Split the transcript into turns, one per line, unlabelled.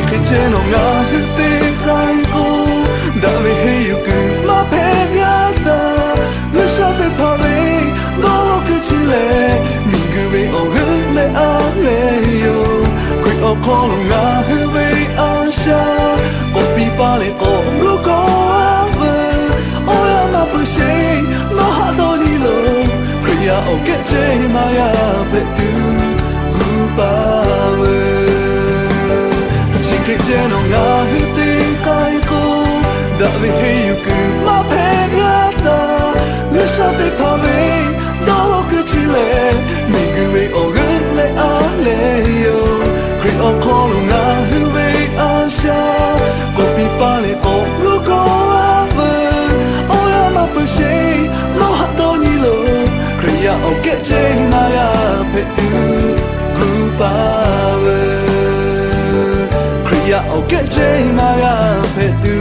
khẽ che nó ngã hư tê cay cô đã về hay yêu cứ mà phê nhá ta người sao tới phá về đó cứ chỉ lệ mình cứ về ở hư lệ á lệ yêu quên ở khó nó ngã hư về á xa có bị ba lệ có lúc có á về ôi á mà bữa say nó hạ đôi đi lâu quên ya ở cái chế mà ya về từ ba về chỉ khi che nó ngã hư tê cay cô đã về hay yêu cứ mà phê nhá ta người sao tới phá về đó cứ chỉ lệ mình cứ về ở gần lệ á lệ yêu khi ở khó lòng ngã hư về á xa có bị ba lệ có lúc có á về ôi á mà bữa say nó hạt to như lửa khi ya ở cái chế mà ya phê từ cứ ba về khi ya ở cái chế mà ya phê từ